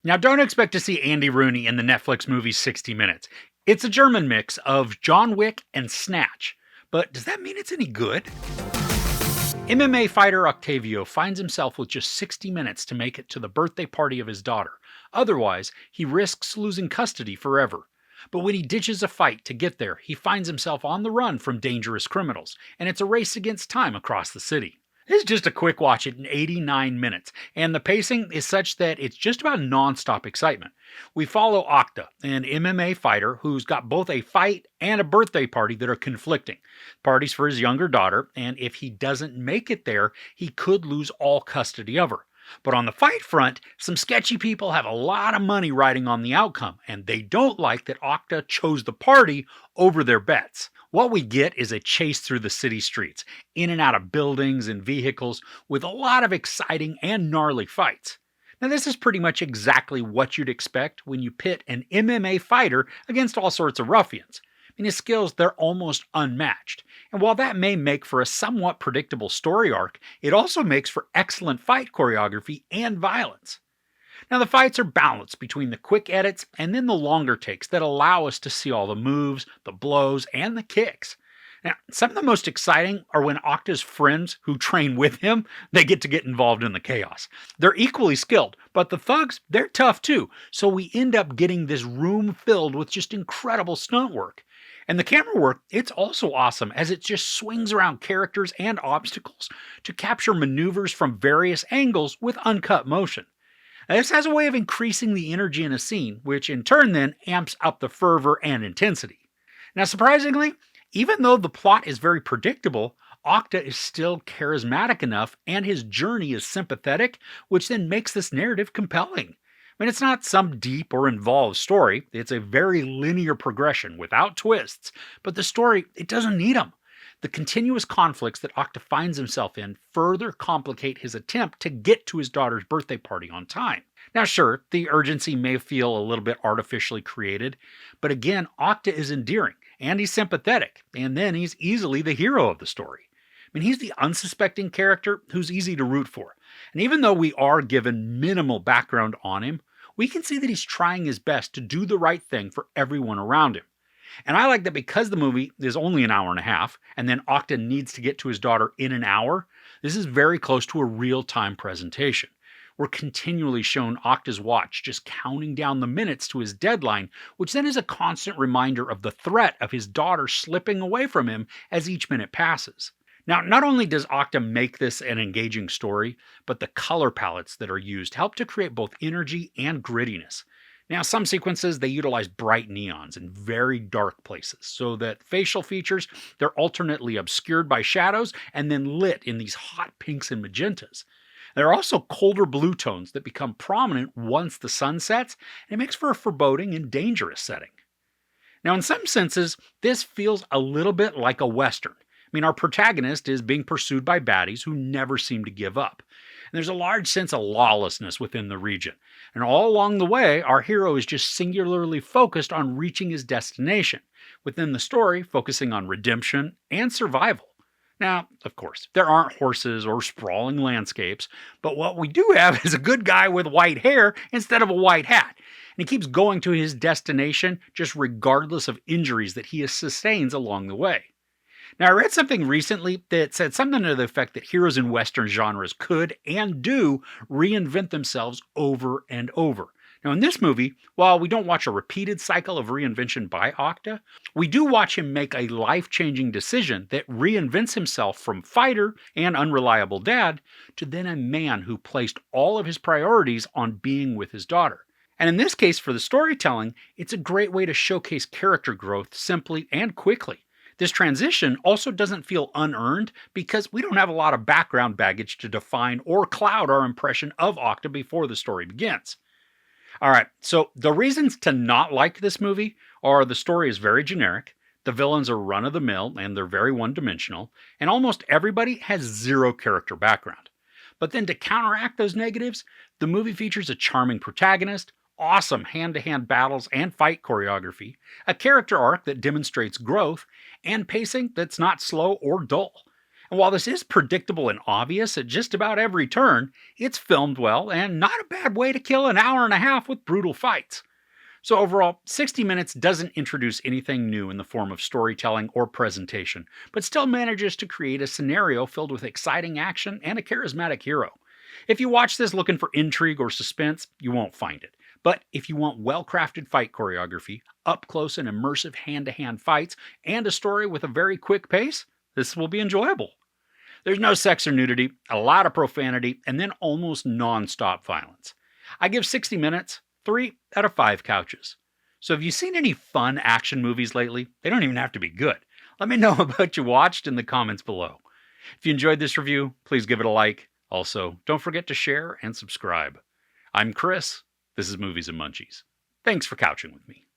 Now, don't expect to see Andy Rooney in the Netflix movie 60 Minutes. It's a German mix of John Wick and Snatch. But does that mean it's any good? MMA fighter Octavio finds himself with just 60 minutes to make it to the birthday party of his daughter. Otherwise, he risks losing custody forever. But when he ditches a fight to get there, he finds himself on the run from dangerous criminals, and it's a race against time across the city. This is just a quick watch at 89 minutes, and the pacing is such that it's just about non-stop excitement. We follow Octa, an MMA fighter who's got both a fight and a birthday party that are conflicting. Parties for his younger daughter, and if he doesn't make it there, he could lose all custody of her. But on the fight front, some sketchy people have a lot of money riding on the outcome, and they don't like that Octa chose the party over their bets. What we get is a chase through the city streets, in and out of buildings and vehicles, with a lot of exciting and gnarly fights. Now, this is pretty much exactly what you'd expect when you pit an MMA fighter against all sorts of ruffians. In his skills, they're almost unmatched. And while that may make for a somewhat predictable story arc, it also makes for excellent fight choreography and violence. Now, the fights are balanced between the quick edits and then the longer takes that allow us to see all the moves, the blows, and the kicks. Now, some of the most exciting are when Octa's friends who train with him, they get to get involved in the chaos. They're equally skilled, but the thugs, they're tough too, so we end up getting this room filled with just incredible stunt work. And the camera work, it's also awesome as it just swings around characters and obstacles to capture maneuvers from various angles with uncut motion. Now, this has a way of increasing the energy in a scene, which in turn then amps up the fervor and intensity. Now, surprisingly, even though the plot is very predictable, Octa is still charismatic enough and his journey is sympathetic, which then makes this narrative compelling. I mean, it's not some deep or involved story, it's a very linear progression without twists, but the story, it doesn't need them. The continuous conflicts that Octa finds himself in further complicate his attempt to get to his daughter's birthday party on time. Now sure, the urgency may feel a little bit artificially created, but again, Octa is endearing, and he's sympathetic, and then he's easily the hero of the story. I mean, he's the unsuspecting character who's easy to root for, and even though we are given minimal background on him, we can see that he's trying his best to do the right thing for everyone around him. And I like that because the movie is only an hour and a half, and then Octa needs to get to his daughter in an hour, this is very close to a real-time presentation. We're continually shown Octa's watch just counting down the minutes to his deadline, which then is a constant reminder of the threat of his daughter slipping away from him as each minute passes. Now, not only does Octa make this an engaging story, but the color palettes that are used help to create both energy and grittiness. Now, some sequences, they utilize bright neons in very dark places, so that facial features, they're alternately obscured by shadows and then lit in these hot pinks and magentas. There are also colder blue tones that become prominent once the sun sets, and it makes for a foreboding and dangerous setting. Now, in some senses, this feels a little bit like a Western. I mean, our protagonist is being pursued by baddies who never seem to give up. And there's a large sense of lawlessness within the region. And all along the way, our hero is just singularly focused on reaching his destination, within the story focusing on redemption and survival. Now, of course, there aren't horses or sprawling landscapes, but what we do have is a good guy with white hair instead of a white hat. And he keeps going to his destination just regardless of injuries that he sustains along the way. Now, I read something recently that said something to the effect that heroes in Western genres could and do reinvent themselves over and over. Now, in this movie, while we don't watch a repeated cycle of reinvention by Octa, we do watch him make a life-changing decision that reinvents himself from fighter and unreliable dad to then a man who placed all of his priorities on being with his daughter. And in this case, for the storytelling, it's a great way to showcase character growth simply and quickly. This transition also doesn't feel unearned because we don't have a lot of background baggage to define or cloud our impression of Octa before the story begins. Alright, so the reasons to not like this movie are the story is very generic, the villains are run-of-the-mill and they're very one-dimensional, and almost everybody has zero character background. But then to counteract those negatives, the movie features a charming protagonist, awesome hand-to-hand battles and fight choreography, a character arc that demonstrates growth, and pacing that's not slow or dull. And while this is predictable and obvious at just about every turn, it's filmed well and not a bad way to kill an hour and a half with brutal fights. So overall, 60 Minutes doesn't introduce anything new in the form of storytelling or presentation, but still manages to create a scenario filled with exciting action and a charismatic hero. If you watch this looking for intrigue or suspense, you won't find it. But if you want well-crafted fight choreography, up-close and immersive hand-to-hand fights, and a story with a very quick pace, this will be enjoyable. There's no sex or nudity, a lot of profanity, and then almost non-stop violence. I give 60 Minutes 3 out of 5 couches. So have you seen any fun action movies lately? They don't even have to be good. Let me know about what you watched in the comments below. If you enjoyed this review, please give it a like. Also, don't forget to share and subscribe. I'm Chris. This is Movies and Munchies. Thanks for couching with me.